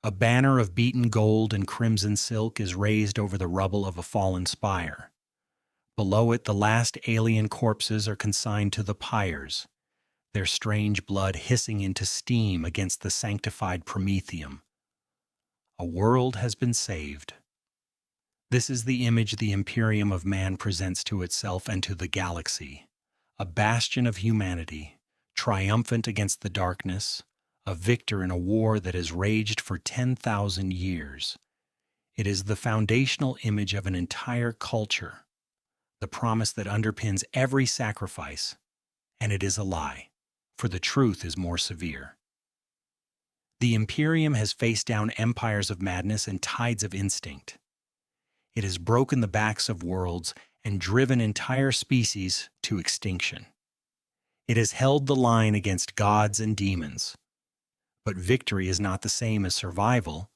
A banner of beaten gold and crimson silk is raised over the rubble of a fallen spire. Below it, the last alien corpses are consigned to the pyres, their strange blood hissing into steam against the sanctified promethium. A world has been saved. This is the image the Imperium of Man presents to itself and to the galaxy, a bastion of humanity, triumphant against the darkness, a victor in a war that has raged for 10,000 years. It is the foundational image of an entire culture, the promise that underpins every sacrifice, and it is a lie, for the truth is more severe. The Imperium has faced down empires of madness and tides of instinct. It has broken the backs of worlds and driven entire species to extinction. It has held the line against gods and demons. But victory is not the same as survival,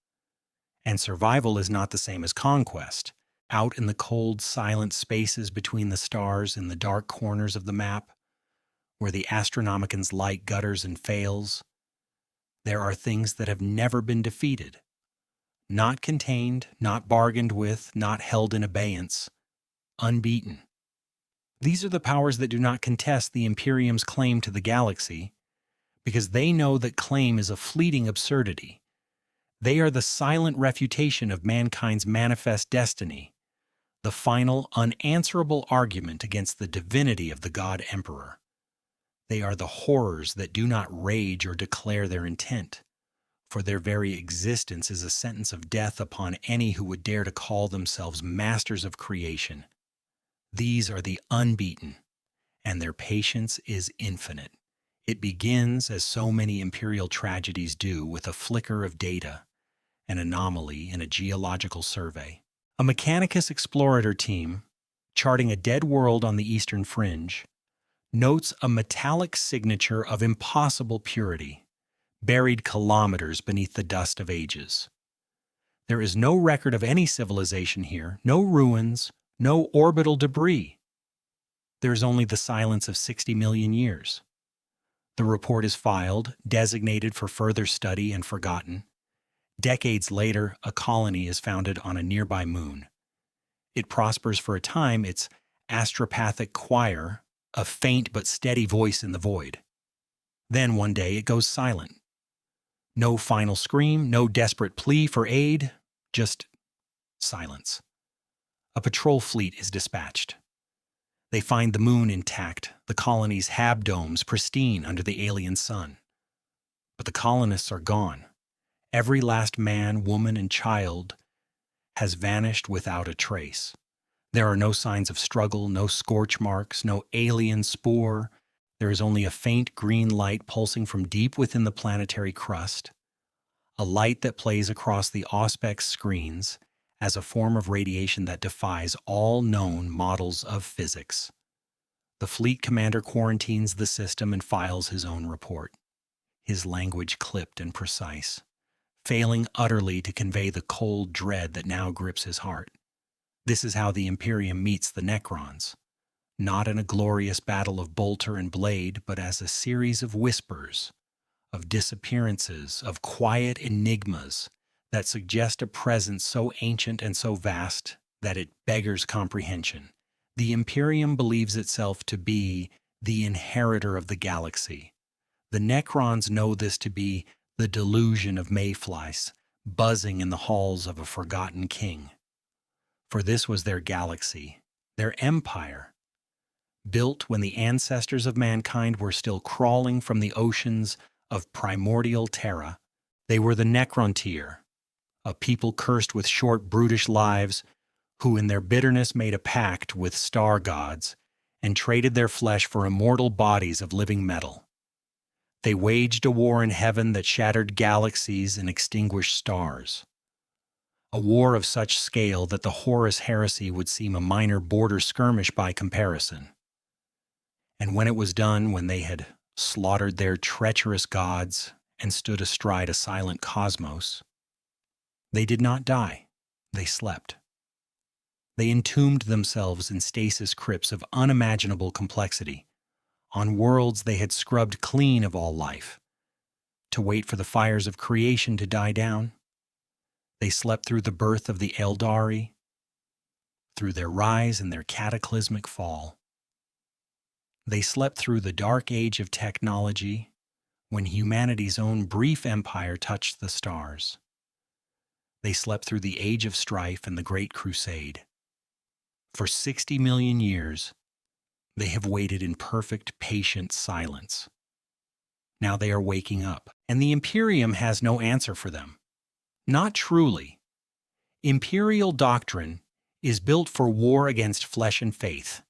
and survival is not the same as conquest. Out in the cold, silent spaces between the stars in the dark corners of the map, where the Astronomican's light gutters and fails, there are things that have never been defeated. Not contained, not bargained with, not held in abeyance, unbeaten. These are the powers that do not contest the Imperium's claim to the galaxy, because they know that claim is a fleeting absurdity. They are the silent refutation of mankind's manifest destiny, the final, unanswerable argument against the divinity of the God Emperor. They are the horrors that do not rage or declare their intent, for their very existence is a sentence of death upon any who would dare to call themselves masters of creation. These are the unbeaten, and their patience is infinite. It begins, as so many imperial tragedies do, with a flicker of data, an anomaly in a geological survey. A Mechanicus explorator team, charting a dead world on the eastern fringe, notes a metallic signature of impossible purity, buried kilometers beneath the dust of ages. There is no record of any civilization here, no ruins, no orbital debris. There is only the silence of 60 million years. The report is filed, designated for further study and forgotten. Decades later, a colony is founded on a nearby moon. It prospers for a time, its astropathic choir, a faint but steady voice in the void. Then one day it goes silent. No final scream, no desperate plea for aid, just silence. A patrol fleet is dispatched. They find the moon intact, the colony's habdomes pristine under the alien sun. But the colonists are gone. Every last man, woman, and child has vanished without a trace. There are no signs of struggle, no scorch marks, no alien spore. There is only a faint green light pulsing from deep within the planetary crust, a light that plays across the auspex screens as a form of radiation that defies all known models of physics. The fleet commander quarantines the system and files his own report, his language clipped and precise, failing utterly to convey the cold dread that now grips his heart. This is how the Imperium meets the Necrons, not in a glorious battle of bolter and blade, but as a series of whispers, of disappearances, of quiet enigmas that suggest a presence so ancient and so vast that it beggars comprehension. The Imperium believes itself to be the inheritor of the galaxy. The Necrons know this to be the delusion of mayflies buzzing in the halls of a forgotten king. For this was their galaxy, their empire, built when the ancestors of mankind were still crawling from the oceans of primordial Terra. They were the Necrontyr, a people cursed with short, brutish lives, who in their bitterness made a pact with star gods and traded their flesh for immortal bodies of living metal. They waged a war in heaven that shattered galaxies and extinguished stars. A war of such scale that the Horus heresy would seem a minor border skirmish by comparison. And when it was done, when they had slaughtered their treacherous gods and stood astride a silent cosmos, they did not die, they slept. They entombed themselves in stasis crypts of unimaginable complexity, on worlds they had scrubbed clean of all life, to wait for the fires of creation to die down They slept through the birth of the Eldari, through their rise and their cataclysmic fall. They slept through the dark age of technology, when humanity's own brief empire touched the stars. They slept through the age of strife and the Great Crusade. For 60 million years, they have waited in perfect, patient silence. Now they are waking up, and the Imperium has no answer for them. Not truly. Imperial doctrine is built for war against flesh and faith.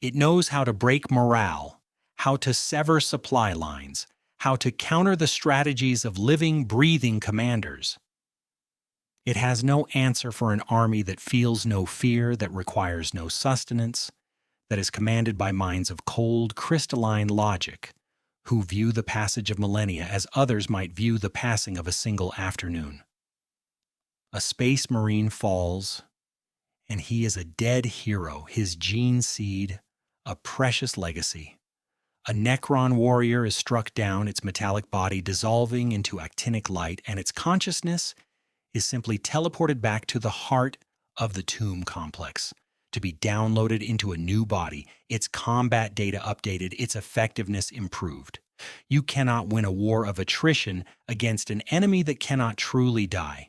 It knows how to break morale, how to sever supply lines, how to counter the strategies of living, breathing commanders. It has no answer for an army that feels no fear, that requires no sustenance, that is commanded by minds of cold, crystalline logic, who view the passage of millennia as others might view the passing of a single afternoon. A space marine falls, and he is a dead hero, his gene seed, a precious legacy. A Necron warrior is struck down, its metallic body dissolving into actinic light, and its consciousness is simply teleported back to the heart of the tomb complex, to be downloaded into a new body, its combat data updated, its effectiveness improved. You cannot win a war of attrition against an enemy that cannot truly die.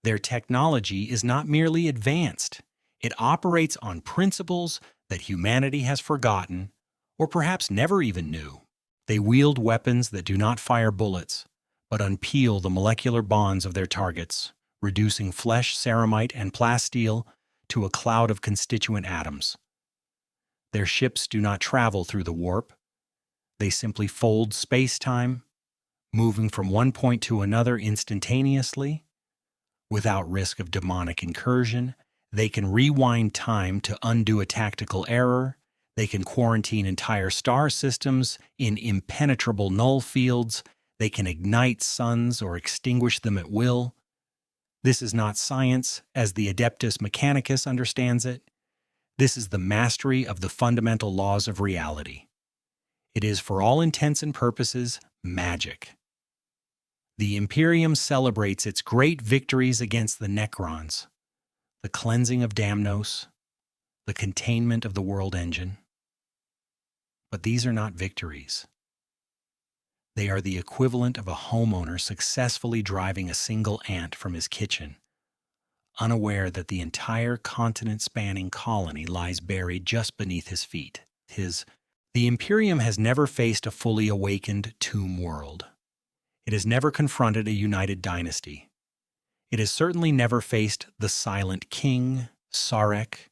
Their technology is not merely advanced. It operates on principles that humanity has forgotten, or perhaps never even knew. They wield weapons that do not fire bullets, but unpeel the molecular bonds of their targets, reducing flesh, ceramite, and plasteel to a cloud of constituent atoms. Their ships do not travel through the warp. They simply fold space-time, moving from one point to another instantaneously. Without risk of demonic incursion, they can rewind time to undo a tactical error. They can quarantine entire star systems in impenetrable null fields. They can ignite suns or extinguish them at will. This is not science, as the Adeptus Mechanicus understands it. This is the mastery of the fundamental laws of reality. It is, for all intents and purposes, magic. The Imperium celebrates its great victories against the Necrons, the cleansing of Damnos, the containment of the world engine. But these are not victories. They are the equivalent of a homeowner successfully driving a single ant from his kitchen, unaware that the entire continent-spanning colony lies buried just beneath his feet. The Imperium has never faced a fully awakened tomb world. It has never confronted a united dynasty. It has certainly never faced the silent king, Sarek,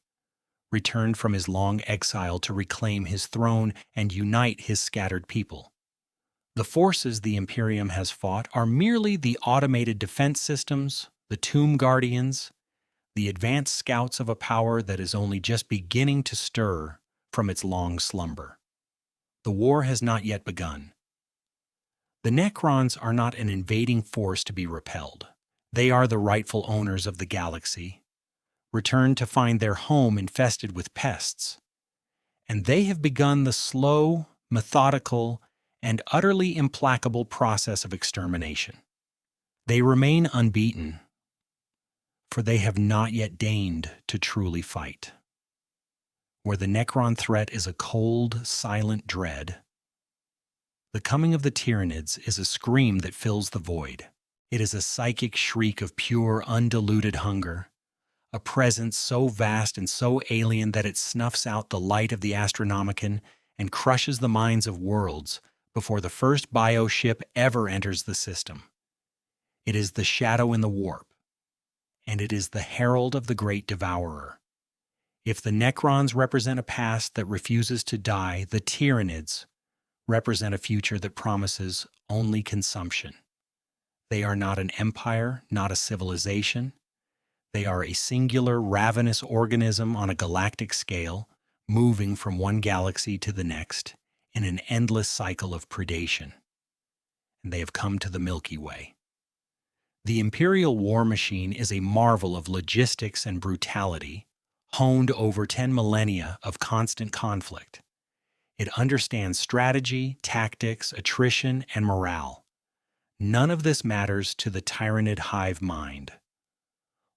returned from his long exile to reclaim his throne and unite his scattered people. The forces the Imperium has fought are merely the automated defense systems, the tomb guardians, the advanced scouts of a power that is only just beginning to stir from its long slumber. The war has not yet begun. The Necrons are not an invading force to be repelled. They are the rightful owners of the galaxy, returned to find their home infested with pests. And they have begun the slow, methodical, and utterly implacable process of extermination. They remain unbeaten, for they have not yet deigned to truly fight. Where the Necron threat is a cold, silent dread, the coming of the Tyranids is a scream that fills the void. It is a psychic shriek of pure, undiluted hunger, a presence so vast and so alien that it snuffs out the light of the Astronomicon and crushes the minds of worlds before the first bioship ever enters the system. It is the shadow in the warp, and it is the herald of the great devourer. If the Necrons represent a past that refuses to die, the Tyranids represent a future that promises only consumption. They are not an empire, not a civilization. They are a singular, ravenous organism on a galactic scale, moving from one galaxy to the next in an endless cycle of predation. And they have come to the Milky Way. The Imperial war machine is a marvel of logistics and brutality, honed over 10 millennia of constant conflict. It understands strategy, tactics, attrition, and morale. None of this matters to the Tyranid hive mind.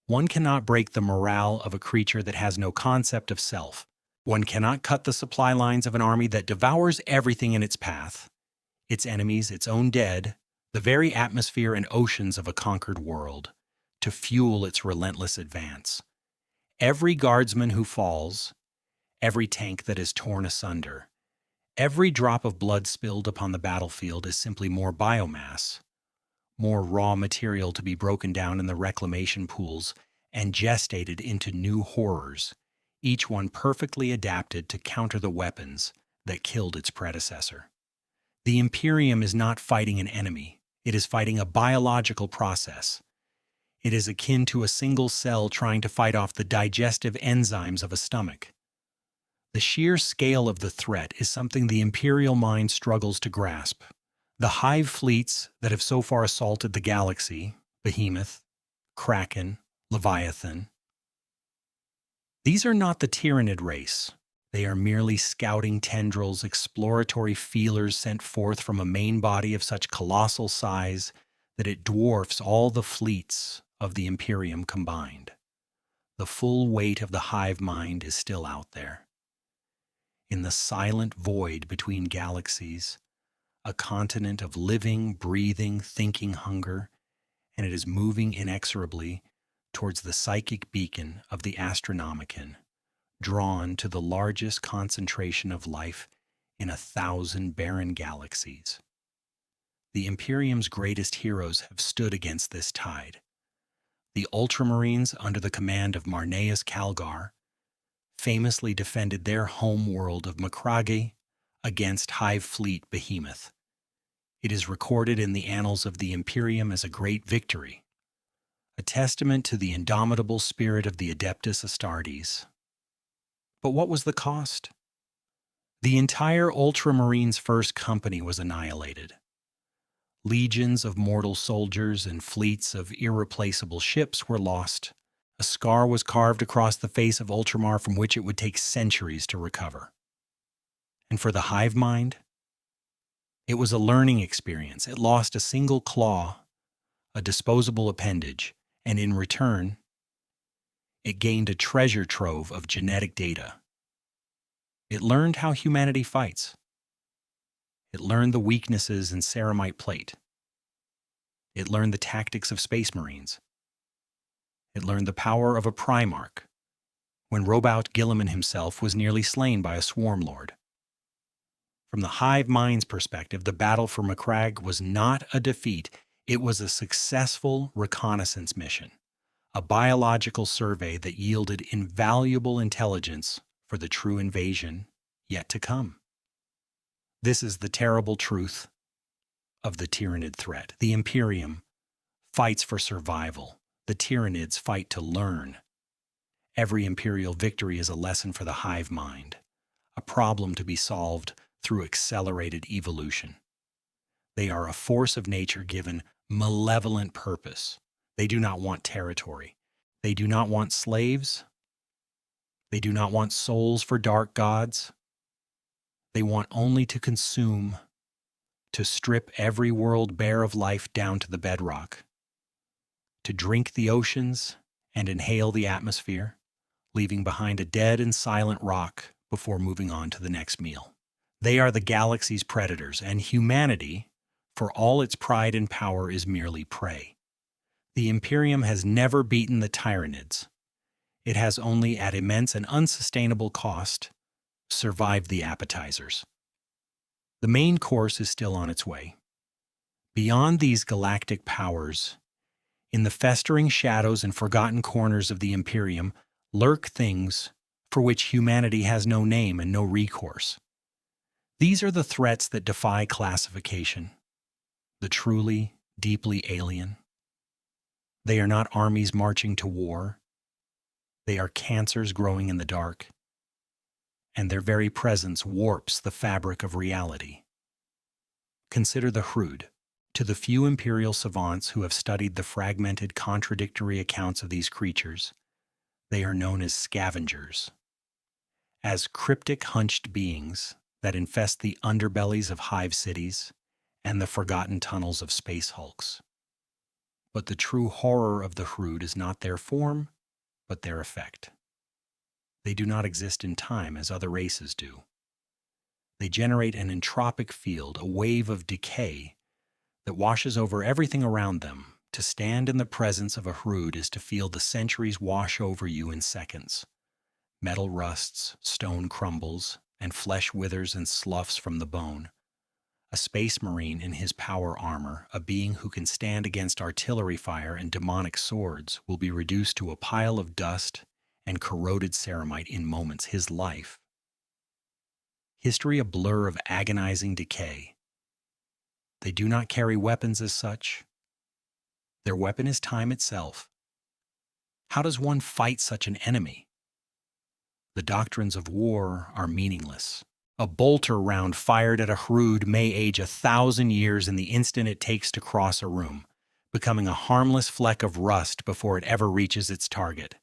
One cannot break the morale of a creature that has no concept of self. One cannot cut the supply lines of an army that devours everything in its path, its enemies, its own dead, the very atmosphere and oceans of a conquered world, to fuel its relentless advance. Every guardsman who falls, every tank that is torn asunder, every drop of blood spilled upon the battlefield is simply more biomass, more raw material to be broken down in the reclamation pools and gestated into new horrors, each one perfectly adapted to counter the weapons that killed its predecessor. The Imperium is not fighting an enemy, it is fighting a biological process. It is akin to a single cell trying to fight off the digestive enzymes of a stomach. The sheer scale of the threat is something the Imperial mind struggles to grasp. The hive fleets that have so far assaulted the galaxy, Behemoth, Kraken, Leviathan, these are not the Tyranid race. They are merely scouting tendrils, exploratory feelers sent forth from a main body of such colossal size that it dwarfs all the fleets of the Imperium combined. The full weight of the hive mind is still out there. In the silent void between galaxies, a continent of living, breathing, thinking hunger, and it is moving inexorably towards the psychic beacon of the Astronomicon, drawn to the largest concentration of life in 1,000 barren galaxies. The Imperium's greatest heroes have stood against this tide. The Ultramarines, under the command of Marneus Calgar, famously defended their home world of Macragge against Hive Fleet Behemoth. It is recorded in the annals of the Imperium as a great victory, a testament to the indomitable spirit of the Adeptus Astartes. But what was the cost? The entire Ultramarines' first company was annihilated. Legions of mortal soldiers and fleets of irreplaceable ships were lost. A scar was carved across the face of Ultramar from which it would take centuries to recover. And for the hive mind, it was a learning experience. It lost a single claw, a disposable appendage, and in return, it gained a treasure trove of genetic data. It learned how humanity fights. It learned the weaknesses in ceramite plate. It learned the tactics of space marines. It learned the power of a Primarch, when Robout Guilliman himself was nearly slain by a swarm lord. From the hive mind's perspective, the battle for Macragge was not a defeat. It was a successful reconnaissance mission, a biological survey that yielded invaluable intelligence for the true invasion yet to come. This is the terrible truth of the Tyranid threat. The Imperium fights for survival. The Tyranids fight to learn. Every Imperial victory is a lesson for the hive mind, a problem to be solved through accelerated evolution. They are a force of nature given malevolent purpose. They do not want territory. They do not want slaves. They do not want souls for dark gods. They want only to consume, to strip every world bare of life down to the bedrock, to drink the oceans and inhale the atmosphere, leaving behind a dead and silent rock before moving on to the next meal. They are the galaxy's predators, and humanity, for all its pride and power, is merely prey. The Imperium has never beaten the Tyranids. It has only, at immense and unsustainable cost, survived the appetizers. The main course is still on its way. Beyond these galactic powers, in the festering shadows and forgotten corners of the Imperium, lurk things for which humanity has no name and no recourse. These are the threats that defy classification, the truly, deeply alien. They are not armies marching to war. They are cancers growing in the dark, and their very presence warps the fabric of reality. Consider the Hrud. To the few Imperial savants who have studied the fragmented, contradictory accounts of these creatures, they are known as scavengers, as cryptic, hunched beings that infest the underbellies of hive cities and the forgotten tunnels of space hulks. But the true horror of the Hrud is not their form, but their effect. They do not exist in time as other races do. They generate an entropic field, a wave of decay that washes over everything around them. To stand in the presence of a Hrud is to feel the centuries wash over you in seconds. Metal rusts, stone crumbles, and flesh withers and sloughs from the bone. A space marine in his power armor, a being who can stand against artillery fire and demonic swords, will be reduced to a pile of dust and corroded ceramite in moments. His life. History a blur of agonizing decay. They do not carry weapons as such. Their weapon is time itself. How does one fight such an enemy? The doctrines of war are meaningless. A bolter round fired at a Hrud may age 1,000 years in the instant it takes to cross a room, becoming a harmless fleck of rust before it ever reaches its target.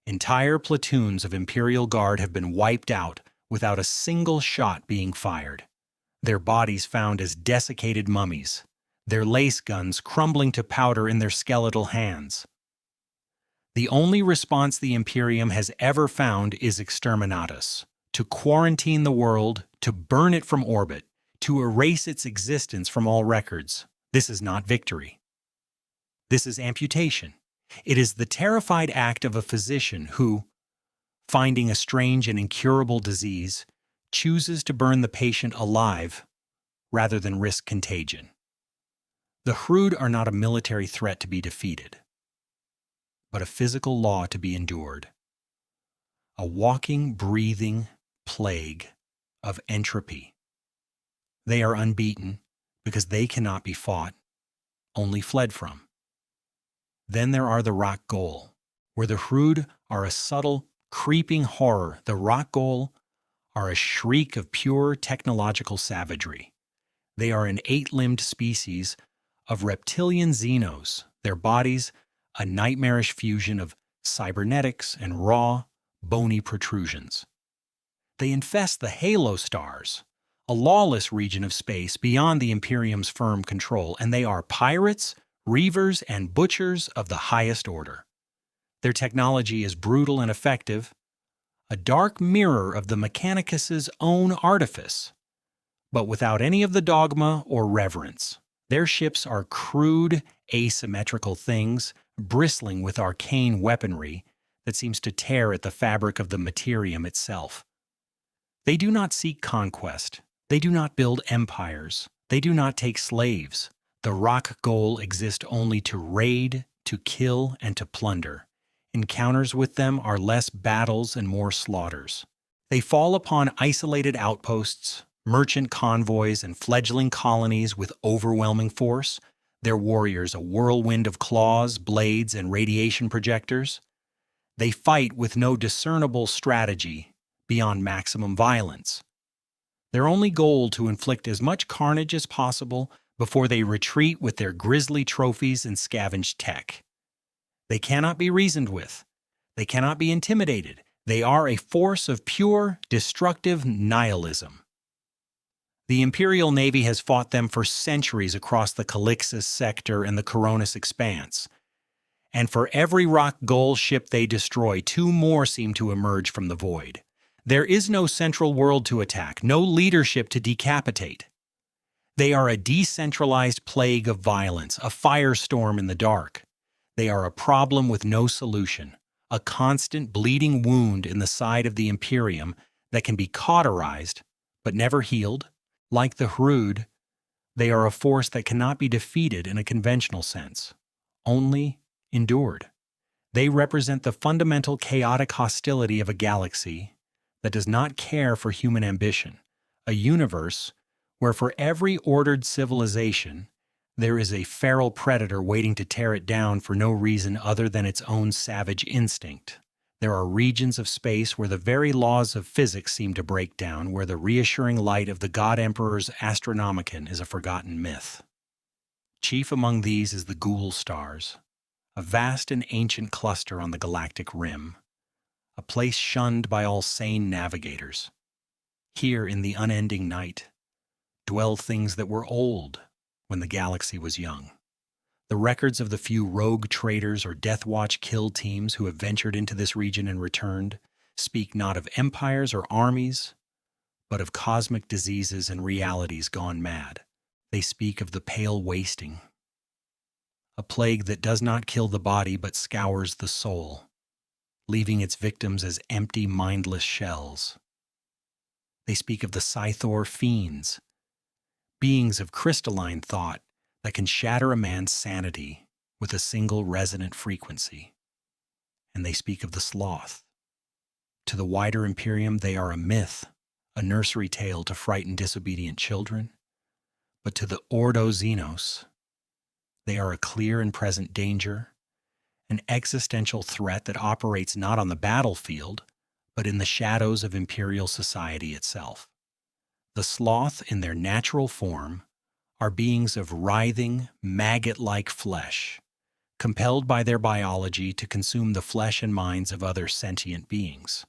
Entire platoons of Imperial Guard have been wiped out without a single shot being fired. Their bodies found as desiccated mummies, their lace guns crumbling to powder in their skeletal hands. The only response the Imperium has ever found is exterminatus, to quarantine the world, to burn it from orbit, to erase its existence from all records. This is not victory. This is amputation. It is the terrified act of a physician who, finding a strange and incurable disease, chooses to burn the patient alive rather than risk contagion. The Hrud are not a military threat to be defeated, but a physical law to be endured. A walking, breathing plague of entropy. They are unbeaten because they cannot be fought, only fled from. Then there are the rock ghoul, where the Hrud are a subtle, creeping horror. The rock ghoul are a shriek of pure technological savagery. They are an 8-limbed species of reptilian xenos, their bodies a nightmarish fusion of cybernetics and raw, bony protrusions. They infest the halo stars, a lawless region of space beyond the Imperium's firm control, and they are pirates, reavers, and butchers of the highest order. Their technology is brutal and effective, a dark mirror of the Mechanicus's own artifice, but without any of the dogma or reverence. Their ships are crude, asymmetrical things, bristling with arcane weaponry that seems to tear at the fabric of the materium itself. They do not seek conquest. They do not build empires. They do not take slaves. The rock ghoul exist only to raid, to kill, and to plunder. Encounters with them are less battles and more slaughters. They fall upon isolated outposts, merchant convoys, and fledgling colonies with overwhelming force. Their warriors a whirlwind of claws, blades, and radiation projectors. They fight with no discernible strategy beyond maximum violence. Their only goal to inflict as much carnage as possible before they retreat with their grisly trophies and scavenged tech. They cannot be reasoned with. They cannot be intimidated. They are a force of pure, destructive nihilism. The Imperial Navy has fought them for centuries across the Calixus sector and the Coronis expanse. And for every rock ghoul ship they destroy, 2 more seem to emerge from the void. There is no central world to attack, no leadership to decapitate. They are a decentralized plague of violence, a firestorm in the dark. They are a problem with no solution, a constant bleeding wound in the side of the Imperium that can be cauterized, but never healed. Like the Hrud, they are a force that cannot be defeated in a conventional sense, only endured. They represent the fundamental chaotic hostility of a galaxy that does not care for human ambition, a universe where for every ordered civilization there is a feral predator waiting to tear it down for no reason other than its own savage instinct. There are regions of space where the very laws of physics seem to break down, where the reassuring light of the God Emperor's Astronomicon is a forgotten myth. Chief among these is the Ghoul Stars, a vast and ancient cluster on the galactic rim, a place shunned by all sane navigators. Here in the unending night dwell things that were old when the galaxy was young. The records of the few rogue traders or Death Watch kill teams who have ventured into this region and returned speak not of empires or armies, but of cosmic diseases and realities gone mad. They speak of the pale wasting, a plague that does not kill the body but scours the soul, leaving its victims as empty, mindless shells. They speak of the Scythor fiends, beings of crystalline thought that can shatter a man's sanity with a single resonant frequency. And they speak of the Slaugth. To the wider Imperium, they are a myth, a nursery tale to frighten disobedient children. But to the Ordo Xenos, they are a clear and present danger, an existential threat that operates not on the battlefield, but in the shadows of Imperial society itself. The Slaugth, in their natural form, are beings of writhing, maggot-like flesh, compelled by their biology to consume the flesh and minds of other sentient beings.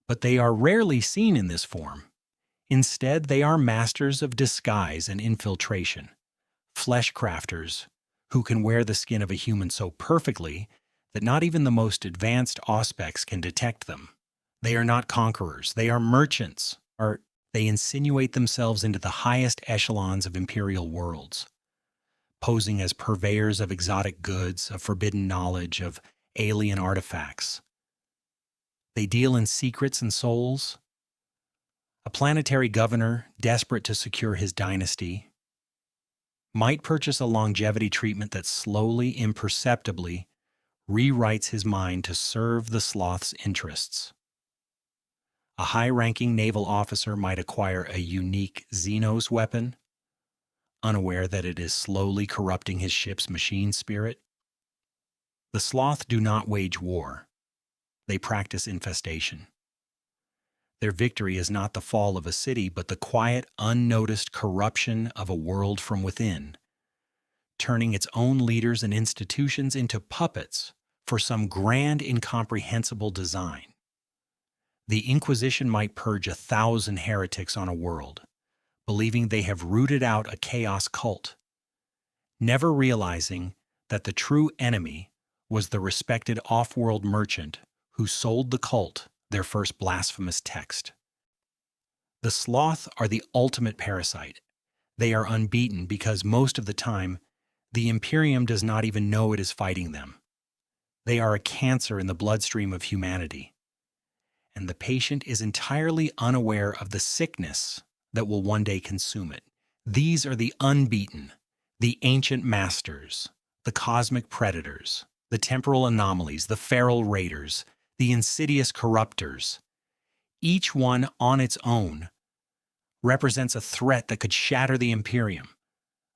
But they are rarely seen in this form. Instead, they are masters of disguise and infiltration, flesh crafters who can wear the skin of a human so perfectly that not even the most advanced auspex can detect them. They are not conquerors, they are merchants, or they insinuate themselves into the highest echelons of imperial worlds, posing as purveyors of exotic goods, of forbidden knowledge, of alien artifacts. They deal in secrets and souls. A planetary governor, desperate to secure his dynasty, might purchase a longevity treatment that slowly, imperceptibly, rewrites his mind to serve the Slaugth's interests. A high-ranking naval officer might acquire a unique Xenos weapon, unaware that it is slowly corrupting his ship's machine spirit. The Slaugth do not wage war. They practice infestation. Their victory is not the fall of a city, but the quiet, unnoticed corruption of a world from within, turning its own leaders and institutions into puppets for some grand, incomprehensible design. The Inquisition might purge 1,000 heretics on a world, believing they have rooted out a chaos cult, never realizing that the true enemy was the respected off-world merchant who sold the cult their first blasphemous text. The Slaugth are the ultimate parasite. They are unbeaten because most of the time, the Imperium does not even know it is fighting them. They are a cancer in the bloodstream of humanity, and the patient is entirely unaware of the sickness that will one day consume it. These are the unbeaten, the ancient masters, the cosmic predators, the temporal anomalies, the feral raiders, the insidious corruptors. Each one on its own represents a threat that could shatter the Imperium,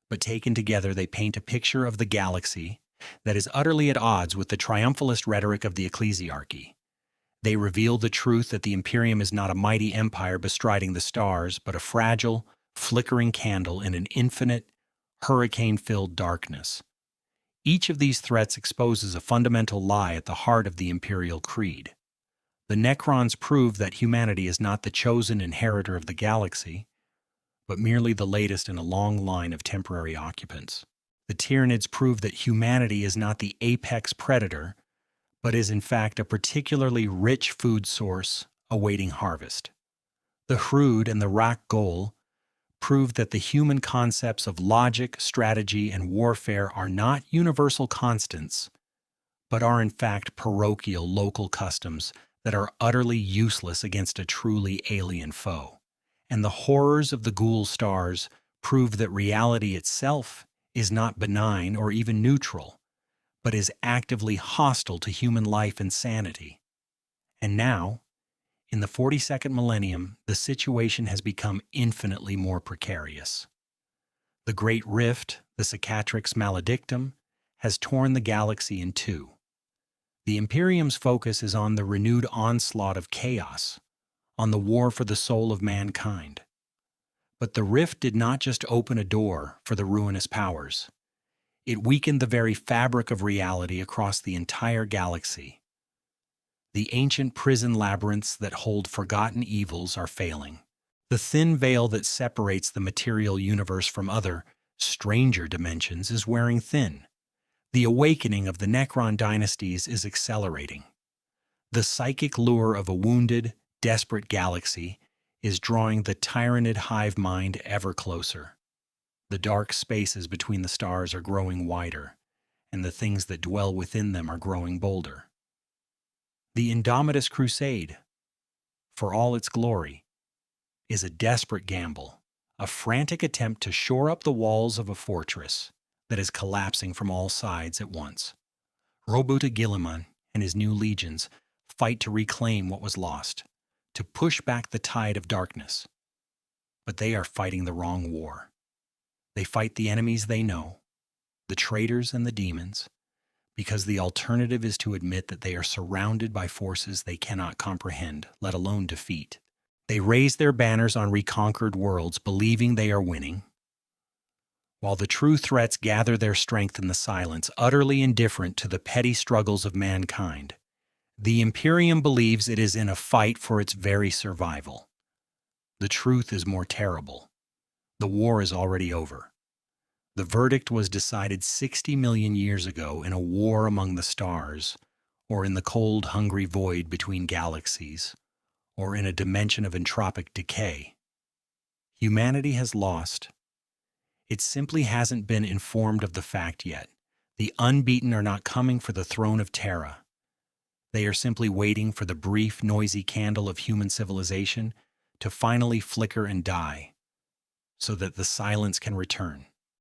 but taken together they paint a picture of the galaxy that is utterly at odds with the triumphalist rhetoric of the ecclesiarchy. They reveal the truth that the Imperium is not a mighty empire bestriding the stars, but a fragile, flickering candle in an infinite, hurricane-filled darkness. Each of these threats exposes a fundamental lie at the heart of the imperial creed. The Necrons prove that humanity is not the chosen inheritor of the galaxy, but merely the latest in a long line of temporary occupants. The Tyranids prove that humanity is not the apex predator, but is in fact a particularly rich food source awaiting harvest. The Hrud and the Rak Gol prove that the human concepts of logic, strategy, and warfare are not universal constants, but are in fact parochial local customs that are utterly useless against a truly alien foe. And the horrors of the Ghoul stars prove that reality itself is not benign or even neutral, but is actively hostile to human life and sanity. And now, in the 42nd millennium, the situation has become infinitely more precarious. The Great Rift, the Cicatrix Maledictum, has torn the galaxy in two. The Imperium's focus is on the renewed onslaught of chaos, on the war for the soul of mankind. But the Rift did not just open a door for the ruinous powers. It weakened the very fabric of reality across the entire galaxy. The ancient prison labyrinths that hold forgotten evils are failing. The thin veil that separates the material universe from other Stranger dimensions is wearing thin. The awakening of the Necron dynasties is accelerating. The psychic lure of a wounded, desperate galaxy is drawing the Tyranid hive mind ever closer. The dark spaces between the stars are growing wider, and the things that dwell within them are growing bolder. The Indomitus Crusade, for all its glory, is a desperate gamble, a frantic attempt to shore up the walls of a fortress that is collapsing from all sides at once. Robuta Guilliman and his new legions fight to reclaim what was lost, to push back the tide of darkness. But they are fighting the wrong war. They fight the enemies they know, the traitors and the demons, because the alternative is to admit that they are surrounded by forces they cannot comprehend, let alone defeat. They raise their banners on reconquered worlds, believing they are winning, while the true threats gather their strength in the silence, utterly indifferent to the petty struggles of mankind. The Imperium believes it is in a fight for its very survival. The truth is more terrible. The war is already over. The verdict was decided 60 million years ago in a war among the stars, or in the cold, hungry void between galaxies, or in a dimension of entropic decay. Humanity has lost. It simply hasn't been informed of the fact yet. The unbeaten are not coming for the throne of Terra. They are simply waiting for the brief, noisy candle of human civilization to finally flicker and die, so that the silence can return.